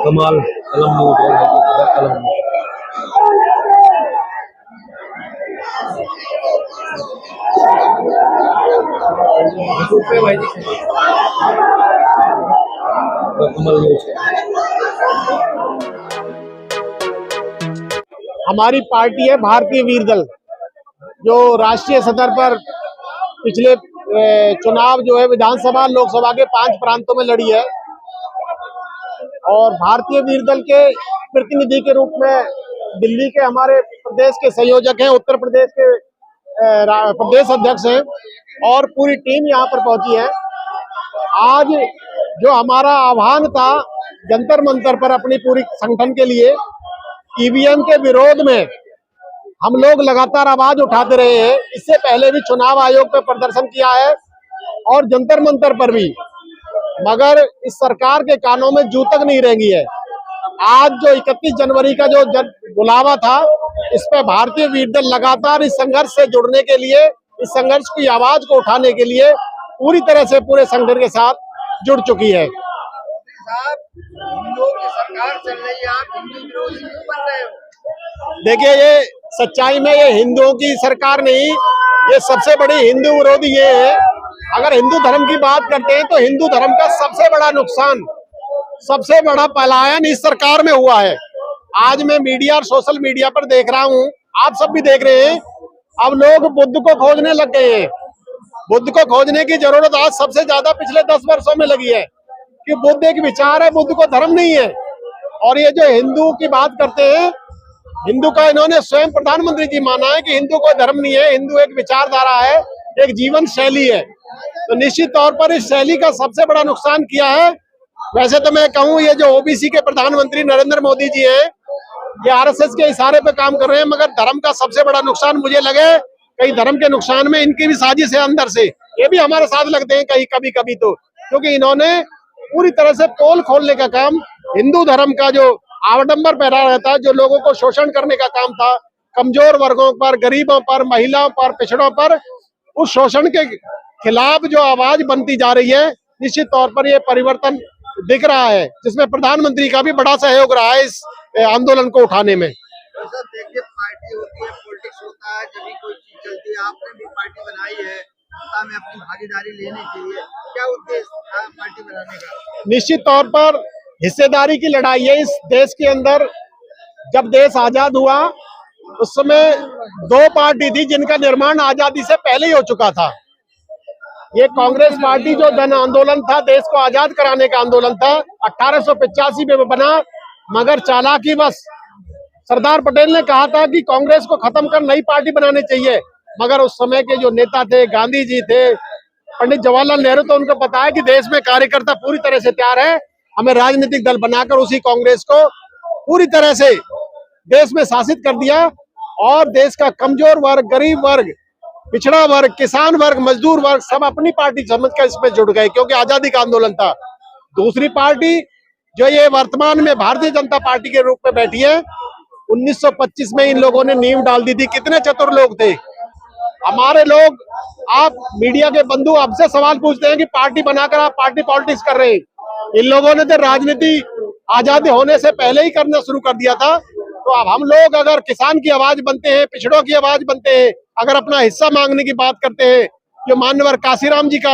कमाल कलम कलम हमारी पार्टी है भारतीय वीर दल, जो राष्ट्रीय सतह पर पिछले चुनाव जो है विधानसभा लोकसभा के 5 प्रांतों में लड़ी है और भारतीय वीर दल के प्रतिनिधि के रूप में दिल्ली के हमारे प्रदेश के संयोजक हैं, उत्तर प्रदेश के प्रदेश अध्यक्ष हैं और पूरी टीम यहाँ पर पहुंची है। आज जो हमारा आह्वान था जंतर मंतर पर अपनी पूरी संगठन के लिए, ईवीएम के विरोध में हम लोग लगातार आवाज उठाते रहे हैं। इससे पहले भी चुनाव आयोग पे प्रदर्शन किया है और जंतर मंतर पर भी, मगर इस सरकार के कानों में जू तक नहीं रेंगी है। आज जो 31 जनवरी का जो बुलावा था, इस पे भारतीय वीर दल लगातार इस संघर्ष से जुड़ने के लिए, इस संघर्ष की आवाज को उठाने के लिए पूरी तरह से पूरे संगठन के साथ जुड़ चुकी है। सरकार चल रही है, आप हिंदू विरोधी क्यों बन रहे हो? देखिए, ये सच्चाई में ये हिंदुओं की सरकार नहीं, ये सबसे बड़ी हिंदू विरोधी ये है। अगर हिंदू धर्म की बात करते हैं तो हिंदू धर्म का सबसे बड़ा नुकसान, सबसे बड़ा पलायन इस सरकार में हुआ है। आज मैं मीडिया और सोशल मीडिया पर देख रहा हूँ, आप सब भी देख रहे हैं, अब लोग बुद्ध को खोजने लग गए हैं। बुद्ध को खोजने की जरूरत आज सबसे ज्यादा पिछले 10 वर्षों में लगी है कि बुद्ध एक विचार है, बुद्ध को धर्म नहीं है। और ये जो हिंदू की बात करते हैं, हिंदू का इन्होंने स्वयं प्रधानमंत्री जी माना है कि हिंदू कोई धर्म नहीं है, हिंदू एक विचारधारा है, एक जीवन शैली है। तो निश्चित तौर पर इस शैली का सबसे बड़ा नुकसान किया है। वैसे तो मैं कहूँ, ये जो ओबीसी के प्रधानमंत्री नरेंद्र मोदी जी हैं, ये आरएसएस के इशारे पे काम कर रहे हैं, मगर धर्म का सबसे बड़ा नुकसान मुझे लगे कहीं धर्म के नुकसान में इनकी भी साजिश है अंदर से। ये भी हमारे साथ लगते हैं कहीं कभी कभी, तो क्योंकि इन्होंने पूरी तरह से पोल खोलने का काम, हिंदू धर्म का जो आवडंबर पैदा रहता है, जो लोगों को शोषण करने का काम था, कमजोर वर्गों पर, गरीबों पर, महिलाओं पर, पिछड़ों पर, उस शोषण के खिलाफ जो आवाज बनती जा रही है, निश्चित तौर पर ये परिवर्तन दिख रहा है, जिसमें प्रधानमंत्री का भी बड़ा सहयोग रहा है इस आंदोलन को उठाने में। सर देखिए, पार्टी होती है, पॉलिटिक्स होता है, जब भी कोई चीज चलती है। आपने भी पार्टी बनाई है सत्ता में अपनी भागीदारी लेने के लिए, क्या उद्देश्य था पार्टी बनाने का? निश्चित तौर पर हिस्सेदारी की लड़ाई है इस देश के अंदर। जब देश आजाद हुआ उस समय 2 पार्टी थी जिनका निर्माण आजादी से पहले ही हो चुका था। ये कांग्रेस पार्टी जो जन आंदोलन था, देश को आजाद कराने का आंदोलन था, 1885 में बना, मगर चालाकी बस सरदार पटेल ने कहा था कि कांग्रेस को खत्म कर नई पार्टी बनानी चाहिए। मगर उस समय के जो नेता थे, गांधी जी थे, पंडित जवाहरलाल नेहरू, तो उनको पता है कि देश में कार्यकर्ता पूरी तरह से तैयार है, हमें राजनीतिक दल बनाकर उसी कांग्रेस को पूरी तरह से देश में शासित कर दिया और देश का कमजोर वर्ग, गरीब वर्ग, पिछड़ा वर्ग, किसान वर्ग, मजदूर वर्ग सब अपनी पार्टी समझकर इसमें जुड़ गए, क्योंकि आजादी का आंदोलन था। दूसरी पार्टी जो ये वर्तमान में भारतीय जनता पार्टी के रूप में बैठी है, 1925 में इन लोगों ने नींव डाल दी थी। कितने चतुर लोग थे हमारे लोग। आप मीडिया के बंधु आपसे सवाल पूछते हैं कि पार्टी बनाकर आप पार्टी पॉलिटिक्स कर रहे हैं। इन लोगों ने तो राजनीति आजादी होने से पहले ही करना शुरू कर दिया था। तो अब हम लोग अगर किसान की आवाज बनते हैं, पिछड़ों की आवाज बनते हैं, अगर अपना हिस्सा मांगने की बात करते हैं, जो माननीय काशीराम जी का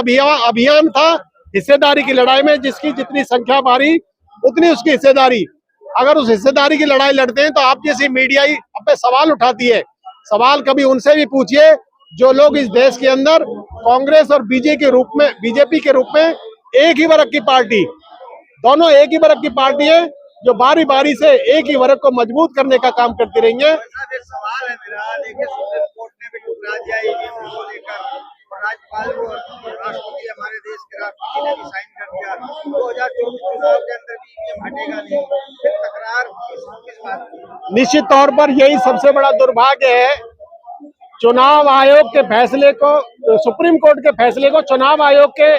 अभियान था हिस्सेदारी की लड़ाई में, जिसकी जितनी संख्या बारी उतनी उसकी हिस्सेदारी, अगर उस हिस्सेदारी की लड़ाई लड़ते हैं तो आप जैसी मीडिया ही अपने सवाल उठाती है। सवाल कभी उनसे भी पूछिए जो लोग इस देश के अंदर कांग्रेस और बीजेपी के रूप में एक ही वर्ग की पार्टी, दोनों एक ही वर्ग की पार्टी है, जो बारी बारी से एक ही वर्ग को मजबूत करने का काम करती रही है। सवाल है मेरा, देखिए सुप्रीम कोर्ट ने भी ठुकरा दिया ईवीएम को लेकर, राज्यपाल को, राष्ट्रपति, हमारे देश के राष्ट्रपति ने भी साइन कर दिया। 2024 चुनाव के अंदर भी ईवीएम हटेगा नहीं, फिर तकरार किस बात की? निश्चित तौर पर यही सबसे बड़ा दुर्भाग्य है। चुनाव आयोग के फैसले को, सुप्रीम कोर्ट के फैसले को, चुनाव आयोग के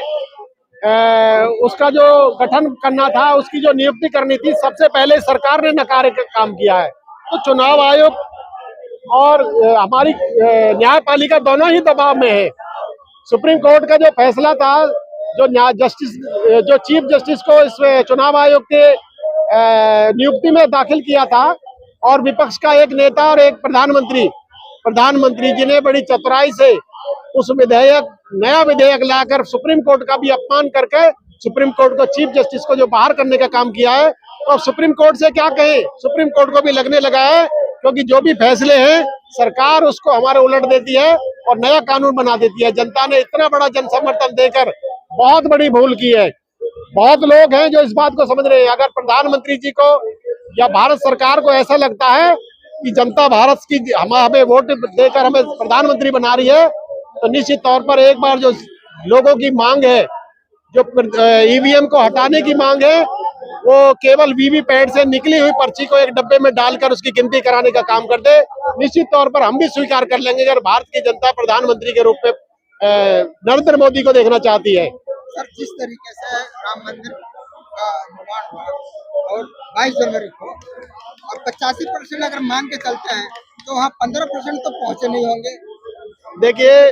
उसका जो गठन करना था, उसकी जो नियुक्ति करनी थी, सबसे पहले सरकार ने नकारे का काम किया है। तो चुनाव आयोग और हमारी न्यायपालिका दोनों ही दबाव में है। सुप्रीम कोर्ट का जो फैसला था, जो चीफ जस्टिस को इस चुनाव आयोग के नियुक्ति में दाखिल किया था और विपक्ष का एक नेता और एक प्रधानमंत्री जी ने बड़ी चतुराई से उस नया विधेयक लाकर सुप्रीम कोर्ट का भी अपमान करके सुप्रीम कोर्ट को, चीफ जस्टिस को जो बाहर करने का काम किया है। तो अब सुप्रीम कोर्ट से क्या कहें, सुप्रीम कोर्ट को भी लगने लगा है, क्योंकि जो भी फैसले हैं सरकार उसको हमारे उलट देती है और नया कानून बना देती है। जनता ने इतना बड़ा जन समर्थन देकर बहुत बड़ी भूल की है। बहुत लोग हैं जो इस बात को समझ रहे हैं। अगर प्रधानमंत्री जी को या भारत सरकार को ऐसा लगता है कि जनता भारत की हमें वोट देकर हमें प्रधानमंत्री बना रही है, तो निश्चित तौर पर एक बार जो लोगों की मांग है, जो ईवीएम को हटाने की मांग है, वो केवल वीवीपैट से निकली हुई पर्ची को एक डब्बे में डालकर उसकी गिनती कराने का काम कर दे, निश्चित तौर पर हम भी स्वीकार कर लेंगे अगर भारत की जनता प्रधानमंत्री के रूप में नरेंद्र मोदी को देखना चाहती है। सर, जिस तरीके से राम मंदिर का निर्माण हुआ और 22 जनवरी को और 85% अगर मान के चलते हैं तो वहाँ 15% तो पहुंचे नहीं होंगे। देखिए,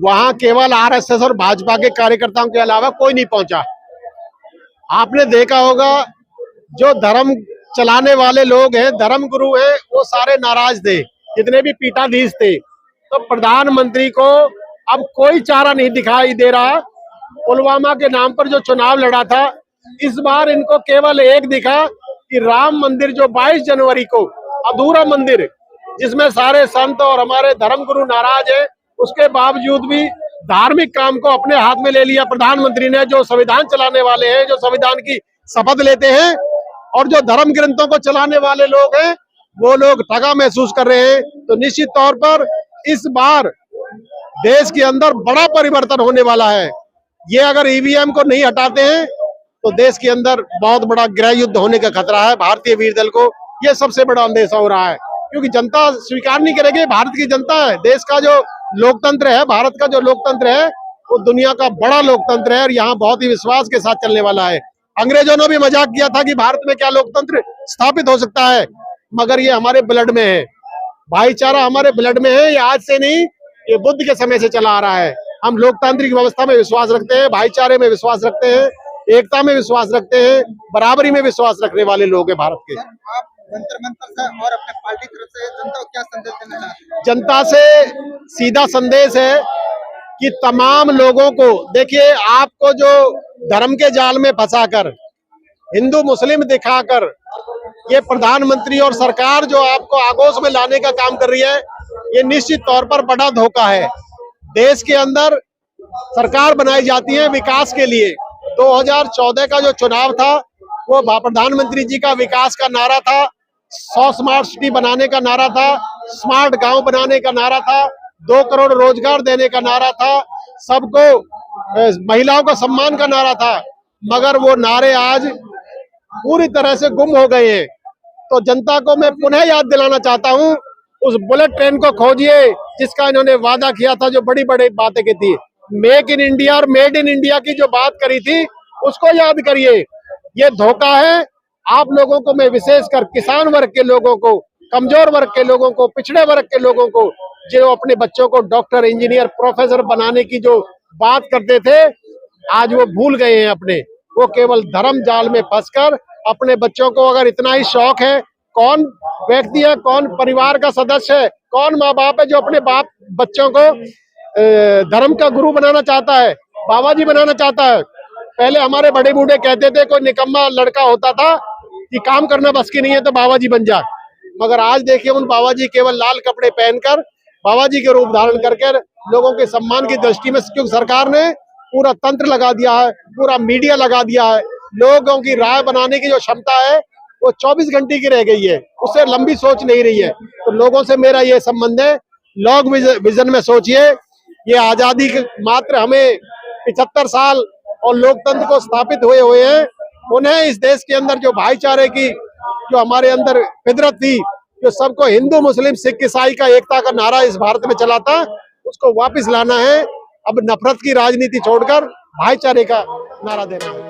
वहां केवल आरएसएस और भाजपा के कार्यकर्ताओं के अलावा कोई नहीं पहुंचा। आपने देखा होगा जो धर्म चलाने वाले लोग हैं, धर्म गुरु हैं, वो सारे नाराज थे, जितने भी पीठाधीश थे। तो प्रधानमंत्री को अब कोई चारा नहीं दिखाई दे रहा। पुलवामा के नाम पर जो चुनाव लड़ा था, इस बार इनको केवल एक दिखा कि राम मंदिर जो 22 जनवरी को अधूरा मंदिर, जिसमें सारे संत और हमारे धर्मगुरु नाराज है, उसके बावजूद भी धार्मिक काम को अपने हाथ में ले लिया प्रधानमंत्री ने। जो संविधान चलाने वाले हैं, जो संविधान की शपथ लेते हैं और जो धर्म ग्रंथों को चलाने वाले लोग हैं, वो लोग ठगा महसूस कर रहे हैं। तो निश्चित तौर पर इस बार देश के अंदर बड़ा परिवर्तन होने वाला है। ये अगर ईवीएम को नहीं हटाते हैं तो देश के अंदर बहुत बड़ा गृह युद्ध होने का खतरा है। भारतीय वीर दल को ये सबसे बड़ा अंदेशा हो रहा है, क्योंकि जनता स्वीकार नहीं करेगी। भारत की जनता है, देश का जो लोकतंत्र है, भारत का जो लोकतंत्र है, वो दुनिया का बड़ा लोकतंत्र है और यहाँ बहुत ही विश्वास के साथ चलने वाला है। अंग्रेजों ने भी मजाक किया था कि भारत में क्या लोकतंत्र स्थापित हो सकता है, मगर ये हमारे ब्लड में है। भाईचारा हमारे ब्लड में है। ये आज से नहीं, ये बुद्ध के समय से चला आ रहा है। हम लोकतांत्रिक व्यवस्था में विश्वास रखते हैं, भाईचारे में विश्वास रखते हैं, एकता में विश्वास रखते हैं, बराबरी में विश्वास रखने वाले लोग हैं भारत के। आप जंतर मंतर से और अपने पार्टी तरफ से जनता को क्या संदेश देना चाहते हैं? जनता से सीधा संदेश है कि तमाम लोगों को, देखिए, आपको जो धर्म के जाल में फंसाकर, हिंदू मुस्लिम दिखाकर ये प्रधानमंत्री और सरकार जो आपको आगोश में लाने का काम कर रही है, ये निश्चित तौर पर बड़ा धोखा है। देश के अंदर सरकार बनाई जाती है विकास के लिए। 2014 का जो चुनाव था, वो प्रधानमंत्री जी का विकास का नारा था, 100 स्मार्ट सिटी बनाने का नारा था, स्मार्ट गांव बनाने का नारा था, 2 करोड़ रोजगार देने का नारा था, सबको महिलाओं का सम्मान का नारा था। मगर वो नारे आज पूरी तरह से गुम हो गए हैं। तो जनता को मैं पुनः याद दिलाना चाहता हूं, उस बुलेट ट्रेन को खोजिए जिसका इन्होंने वादा किया था, जो बड़ी बड़ी बातें की थी। मेक इन इंडिया और मेड इन इंडिया की जो बात करी थी, उसको याद करिए। ये धोखा है। आप लोगों को, मैं विशेषकर किसान वर्ग के लोगों को, कमजोर वर्ग के लोगों को, पिछड़े वर्ग के लोगों को, जो अपने बच्चों को डॉक्टर, इंजीनियर, प्रोफेसर बनाने की जो बात करते थे, आज वो भूल गए हैं अपने। वो केवल धर्म जाल में फंसकर अपने बच्चों को, अगर इतना ही शौक है, कौन व्यक्ति है, कौन परिवार का सदस्य है, कौन माँ बाप है जो अपने बच्चों को धर्म का गुरु बनाना चाहता है, बाबा जी बनाना चाहता है। पहले हमारे बड़े बूढ़े कहते थे, कोई निकम्मा लड़का होता था कि काम करना बस की नहीं है तो बाबा जी बन जा। मगर आज देखिए, उन बाबा जी केवल लाल कपड़े पहनकर बाबा जी के रूप धारण करके लोगों के सम्मान की दृष्टि में, क्योंकि सरकार ने पूरा तंत्र लगा दिया है, पूरा मीडिया लगा दिया है, लोगों की राय बनाने की जो क्षमता है वो 24 घंटे की रह गई है, उससे लंबी सोच नहीं रही है। तो लोगों से मेरा ये संबंध है, लॉन्ग विजन में सोचिए। ये आजादी के मात्र हमें 75 साल और लोकतंत्र को स्थापित हुए हैं। उन्हें इस देश के अंदर जो भाईचारे की, जो हमारे अंदर फितरत थी, जो सबको हिंदू मुस्लिम सिख ईसाई का एकता का नारा इस भारत में चला था, उसको वापस लाना है। अब नफरत की राजनीति छोड़कर भाईचारे का नारा देना है।